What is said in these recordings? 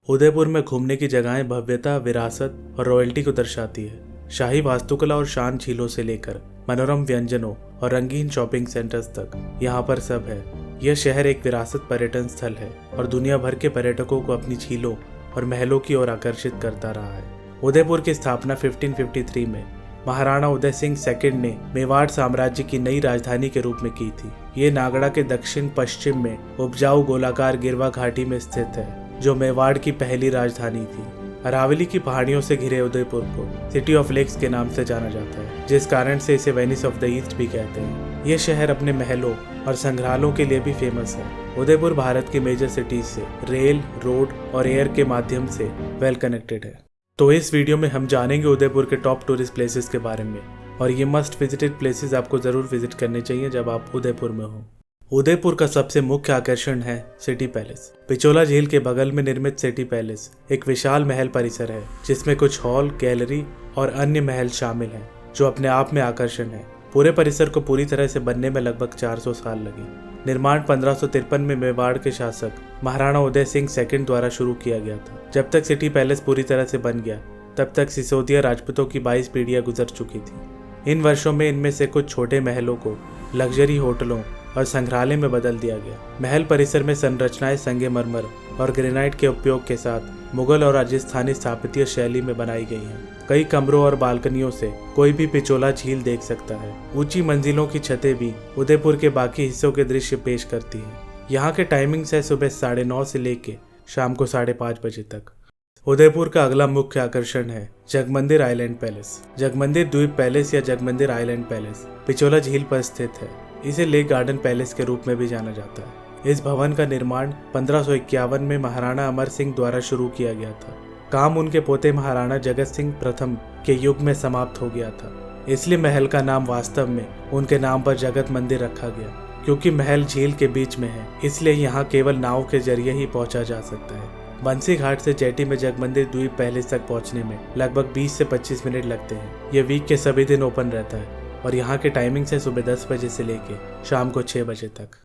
उदयपुर में घूमने की जगहें भव्यता, विरासत और रॉयल्टी को दर्शाती है। शाही वास्तुकला और शांत झीलों से लेकर मनोरम व्यंजनों और रंगीन शॉपिंग सेंटर्स तक यहाँ पर सब है। यह शहर एक विरासत पर्यटन स्थल है और दुनिया भर के पर्यटकों को अपनी झीलों और महलों की ओर आकर्षित करता रहा है। उदयपुर की स्थापना 1553 में महाराणा उदय सिंह सेकंड ने मेवाड़ साम्राज्य की नई राजधानी के रूप में की थी। ये नागड़ा के दक्षिण पश्चिम में उपजाऊ गोलाकार गिरवा घाटी में स्थित है, जो मेवाड़ की पहली राजधानी थी। अरावली की पहाड़ियों से घिरे उदयपुर को सिटी ऑफ लेक्स के नाम से जाना जाता है, जिस कारण से इसे वेनिस ऑफ द ईस्ट भी कहते हैं। यह शहर अपने महलों और संग्रहालयों के लिए भी फेमस है। उदयपुर भारत की मेजर सिटीज से रेल, रोड और एयर के माध्यम से वेल कनेक्टेड है। तो इस वीडियो में हम जानेंगे उदयपुर के टॉप टूरिस्ट प्लेसेस के बारे में, और ये मस्ट विजिटेड प्लेसेस आपको जरूर विजिट करने चाहिए जब आप उदयपुर में हो। उदयपुर का सबसे मुख्य आकर्षण है सिटी पैलेस। पिचोला झील के बगल में निर्मित सिटी पैलेस एक विशाल महल परिसर है, जिसमें कुछ हॉल, गैलरी और अन्य महल शामिल हैं, जो अपने आप में आकर्षण है। पूरे परिसर को पूरी तरह से बनने में लगभग 400 साल लगे। निर्माण 1553 में मेवाड़ के शासक महाराणा उदय सिंह सेकंड द्वारा शुरू किया गया था। जब तक सिटी पैलेस पूरी तरह से बन गया, तब तक सिसोदिया राजपूतों की 22 पीढ़ियां गुजर चुकी थी। इन वर्षों में इनमें से कुछ छोटे महलों को लग्जरी होटलों और संग्रहालय में बदल दिया गया। महल परिसर में संरचनाएं संगमरमर और ग्रेनाइट के उपयोग के साथ मुगल और राजस्थानी स्थापत्य शैली में बनाई गई हैं। कई कमरों और बालकनियों से कोई भी पिचोला झील देख सकता है। ऊंची मंजिलों की छतें भी उदयपुर के बाकी हिस्सों के दृश्य पेश करती हैं। यहाँ के टाइमिंग्स है सुबह 9:30 से लेके शाम को 5:30 बजे तक। उदयपुर का अगला मुख्य आकर्षण है जगमंदिर आइलैंड पैलेस। जगमंदिर द्वीप पैलेस या जगमंदिर आइलैंड पैलेस पिचोला झील पर स्थित है। इसे लेक गार्डन पैलेस के रूप में भी जाना जाता है। इस भवन का निर्माण 1551 में महाराणा अमर सिंह द्वारा शुरू किया गया था। काम उनके पोते महाराणा जगत सिंह प्रथम के युग में समाप्त हो गया था, इसलिए महल का नाम वास्तव में उनके नाम पर जगत मंदिर रखा गया। क्योंकि महल झील के बीच में है, इसलिए यहाँ केवल नाव के जरिए ही पहुंचा जा सकता है। बंसी घाट से जेटी में जगमंदिर द्वीप पैलेस तक पहुंचने में लगभग 20 से 25 मिनट लगते हैं। यह वीक के सभी दिन ओपन रहता है और यहाँ के टाइमिंग्स है सुबह 10 बजे से लेके शाम को 6 बजे तक।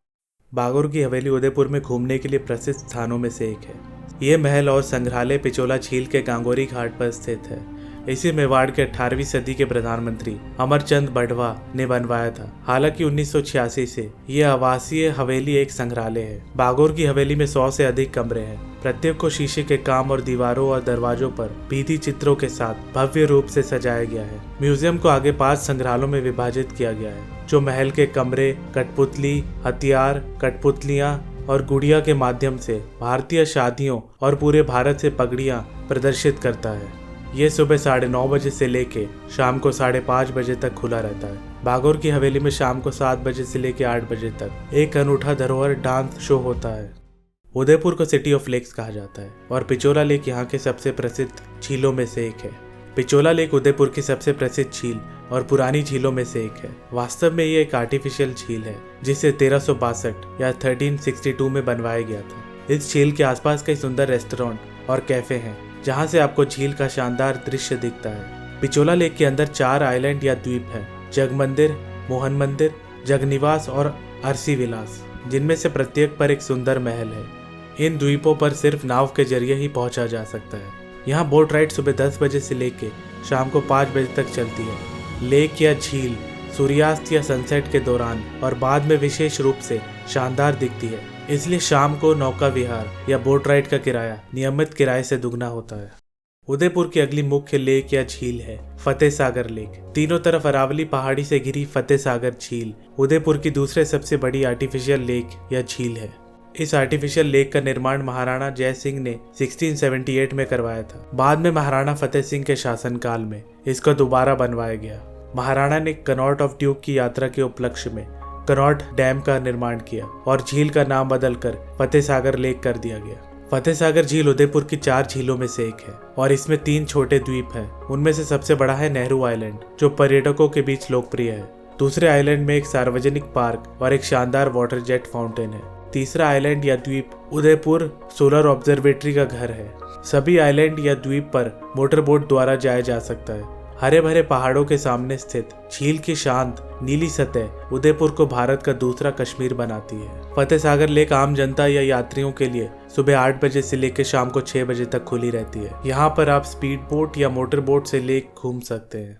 बागोर की हवेली उदयपुर में घूमने के लिए प्रसिद्ध स्थानों में से एक है। ये महल और संग्रहालय पिचोला झील के गांगोरी घाट पर स्थित है। इसे मेवाड़ के 18वीं सदी के प्रधानमंत्री अमरचंद बड़वा ने बनवाया था। हालांकि 1986 से यह आवासीय हवेली एक संग्रहालय है। बागोर की हवेली में 100 से अधिक कमरे हैं। प्रत्येक को शीशे के काम और दीवारों और दरवाजों पर भित्ति चित्रों के साथ भव्य रूप से सजाया गया है। म्यूजियम को आगे 5 संग्रहालयों में विभाजित किया गया है, जो महल के कमरे, कठपुतली, हथियार, कठपुतलियां और गुड़िया के माध्यम से भारतीय शादियों और पूरे भारत से पगड़ियां प्रदर्शित करता है। ये सुबह 9:30 बजे से लेके शाम को 5:30 बजे तक खुला रहता है। बागोर की हवेली में शाम को 7 बजे से लेके 8 बजे तक एक अनूठा धरोहर डांस शो होता है। उदयपुर को सिटी ऑफ लेक्स कहा जाता है और पिचोला लेक यहाँ के सबसे प्रसिद्ध झीलों में से एक है। पिचोला लेक उदयपुर की सबसे प्रसिद्ध झील और पुरानी झीलों में से एक है। वास्तव में ये एक आर्टिफिशियल झील है, जिसे 1362 या 1362 में बनवाया गया था। इस झील के आसपास कई सुंदर रेस्टोरेंट और कैफे हैं, जहां से आपको झील का शानदार दृश्य दिखता है। पिचोला लेक के अंदर 4 आइलैंड या द्वीप हैं: जगमंदिर, मोहन मंदिर, जगनिवास और अरसी विलास, जिनमें से प्रत्येक पर एक सुंदर महल है। इन द्वीपों पर सिर्फ नाव के जरिए ही पहुंचा जा सकता है। यहाँ बोट राइड सुबह 10 बजे से लेके शाम को 5 बजे तक चलती है। लेक या झील सूर्यास्त या सनसेट के दौरान और बाद में विशेष रूप से शानदार दिखती है, इसलिए शाम को नौका विहार या बोट राइड का किराया नियमित किराए से दुगना होता है। उदयपुर की अगली मुख्य लेक या झील है फतेह सागर लेक। तीनों तरफ अरावली पहाड़ी से घिरी फतेह सागर झील उदयपुर की दूसरे सबसे बड़ी आर्टिफिशियल लेक या झील है। इस आर्टिफिशियल लेक का निर्माण महाराणा जय सिंह ने 1678 में करवाया था। बाद में महाराणा फतेह सिंह के शासनकाल में इसको दोबारा बनवाया गया। महाराणा ने कनॉट ऑफ ड्यूक की यात्रा के उपलक्ष्य में कनॉट डैम का निर्माण किया और झील का नाम बदलकर फतेह सागर लेक कर दिया गया। फतेह सागर झील उदयपुर की 4 झीलों में से एक है और इसमें 3 छोटे द्वीप हैं। उनमें से सबसे बड़ा है नेहरू आइलैंड, जो पर्यटकों के बीच लोकप्रिय है। दूसरे आइलैंड में एक सार्वजनिक पार्क और एक शानदार वाटर जेट फाउंटेन है। तीसरा आइलैंड या द्वीप उदयपुर सोलर ऑब्जर्वेटरी का घर है। सभी आइलैंड या द्वीप पर मोटर बोट द्वारा जाया जा सकता है हरे भरे पहाड़ों के सामने स्थित झील की शांत नीली सतह उदयपुर को भारत का दूसरा कश्मीर बनाती है। फतेह सागर लेक आम जनता या यात्रियों के लिए सुबह 8 बजे से लेकर शाम को 6 बजे तक खुली रहती है। यहाँ पर आप स्पीड बोट या मोटर बोट से लेक घूम सकते हैं।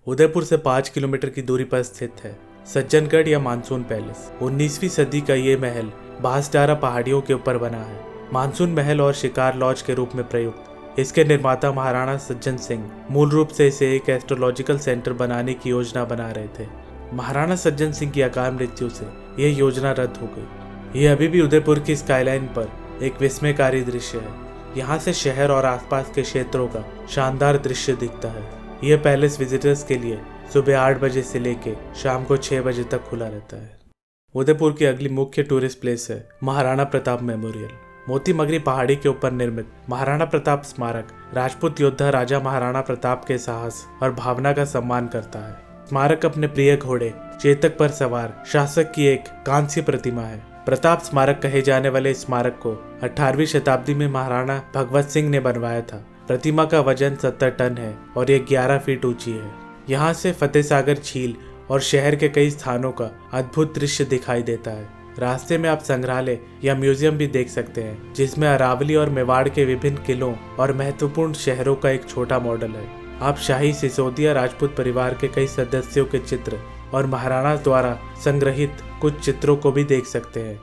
उदयपुर से 5 किलोमीटर की दूरी पर स्थित है सज्जनगढ़ या मानसून पैलेस। 19वीं सदी का ये महल बांसडारा पहाड़ियों के ऊपर बना है। मानसून महल और शिकार लॉज के रूप में प्रयुक्त इसके निर्माता महाराणा सज्जन सिंह मूल रूप से इसे एक एस्ट्रोलॉजिकल सेंटर बनाने की योजना बना रहे थे। महाराणा सज्जन सिंह की अकाल मृत्यु से यह योजना रद्द हो गई। यह अभी भी उदयपुर की स्काईलाइन पर एक विस्मयकारी दृश्य है। यहाँ से शहर और आसपास के क्षेत्रों का शानदार दृश्य दिखता है। यह पैलेस विजिटर्स के लिए सुबह 8 बजे से लेकर शाम को 6 बजे तक खुला रहता है। उदयपुर की अगली मुख्य टूरिस्ट प्लेस है महाराणा प्रताप मेमोरियल। मोती मगरी पहाड़ी के ऊपर निर्मित महाराणा प्रताप स्मारक राजपूत योद्धा राजा महाराणा प्रताप के साहस और भावना का सम्मान करता है। स्मारक अपने प्रिय घोड़े चेतक पर सवार शासक की एक कांस्य प्रतिमा है। प्रताप स्मारक कहे जाने वाले इस स्मारक को 18वीं शताब्दी में महाराणा भगवत सिंह ने बनवाया था। प्रतिमा का वजन 70 टन है और ये 11 फीट ऊंची है। यहाँ से फतेह सागर झील और शहर के कई स्थानों का अद्भुत दृश्य दिखाई देता है। रास्ते में आप संग्रहालय या म्यूजियम भी देख सकते हैं, जिसमें अरावली और मेवाड़ के विभिन्न किलों और महत्वपूर्ण शहरों का एक छोटा मॉडल है। आप शाही सिसोदिया राजपूत परिवार के कई सदस्यों के चित्र और महाराणा द्वारा संग्रहित कुछ चित्रों को भी देख सकते हैं।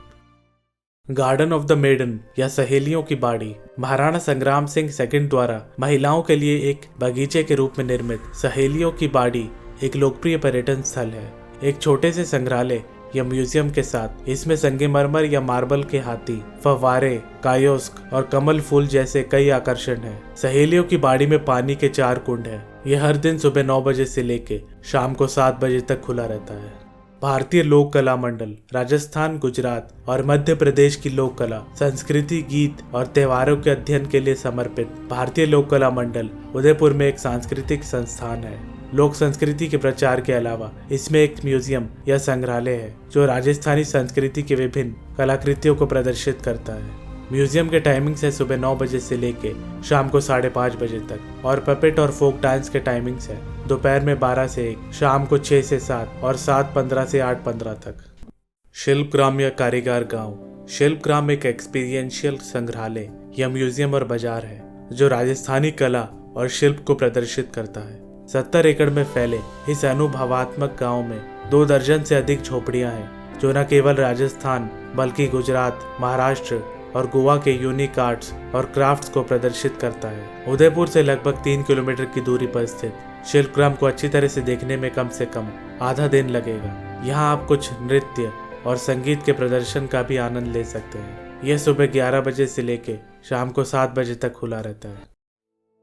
गार्डन ऑफ द मेडन या सहेलियों की बाड़ी महाराणा संग्राम सिंह सेकंड द्वारा महिलाओं के लिए एक बगीचे के रूप में निर्मित सहेलियों की बाड़ी एक लोकप्रिय पर्यटन स्थल है। एक छोटे से संग्रहालय या म्यूजियम के साथ इसमें संगमरमर या मार्बल के हाथी, फव्वारे, कायोस्क और कमल फूल जैसे कई आकर्षण हैं। सहेलियों की बाड़ी में पानी के 4 कुंड हैं। यह हर दिन सुबह 9 बजे से लेकर शाम को 7 बजे तक खुला रहता है। भारतीय लोक कला मंडल राजस्थान, गुजरात और मध्य प्रदेश की लोक कला, संस्कृति, गीत और त्योहारों के अध्ययन के लिए समर्पित भारतीय लोक कला मंडल उदयपुर में एक सांस्कृतिक संस्थान है। लोक संस्कृति के प्रचार के अलावा इसमें एक म्यूजियम या संग्रहालय है जो राजस्थानी संस्कृति के विभिन्न कलाकृतियों को प्रदर्शित करता है। म्यूजियम के टाइमिंग्स है सुबह 9 बजे से लेके शाम को 5:30 बजे तक और पपेट और फोक डांस के टाइमिंग्स है दोपहर में 12 से 1, शाम को 6 से 7 और 7:15 से 8:15 तक। शिल्पग्राम या कारीगर गांव। शिल्पग्राम एक एक्सपीरियंशियल संग्रहालय या म्यूजियम और बाजार है जो राजस्थानी कला और शिल्प को प्रदर्शित करता है। 70 एकड़ में फैले इस अनुभवात्मक गांव में 2 दर्जन से अधिक झोपड़ियां हैं जो न केवल राजस्थान बल्कि गुजरात, महाराष्ट्र और गोवा के यूनिक आर्ट्स और क्राफ्ट्स को प्रदर्शित करता है। उदयपुर से लगभग 3 किलोमीटर की दूरी पर स्थित शिल्पग्राम को अच्छी तरह से देखने में कम से कम आधा दिन लगेगा। यहाँ आप कुछ नृत्य और संगीत के प्रदर्शन का भी आनंद ले सकते हैं। यह सुबह 11 बजे से लेकर शाम को 7 बजे तक खुला रहता है।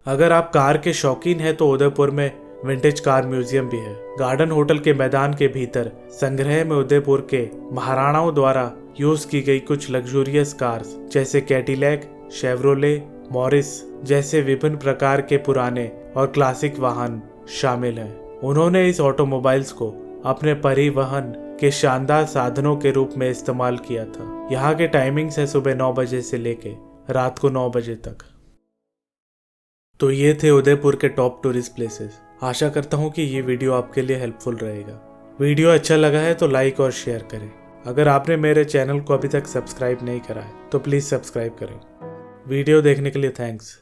अगर आप कार के शौकीन हैं तो उदयपुर में विंटेज कार म्यूजियम भी है। गार्डन होटल के मैदान के भीतर संग्रह में उदयपुर के महाराणाओं द्वारा यूज की गई कुछ लग्जूरियस कार्स जैसे कैडिलैक, शेवरोले, मॉरिस जैसे विभिन्न प्रकार के पुराने और क्लासिक वाहन शामिल हैं। उन्होंने इस ऑटोमोबाइल्स को अपने परिवहन के शानदार साधनों के रूप में इस्तेमाल किया था। यहाँ के टाइमिंग्स है सुबह 9 बजे से लेके रात को 9 बजे तक। तो ये थे उदयपुर के टॉप टूरिस्ट प्लेसेस। आशा करता हूँ कि ये वीडियो आपके लिए हेल्पफुल रहेगा। वीडियो अच्छा लगा है तो लाइक और शेयर करें। अगर आपने मेरे चैनल को अभी तक सब्सक्राइब नहीं करा है तो प्लीज़ सब्सक्राइब करें। वीडियो देखने के लिए थैंक्स।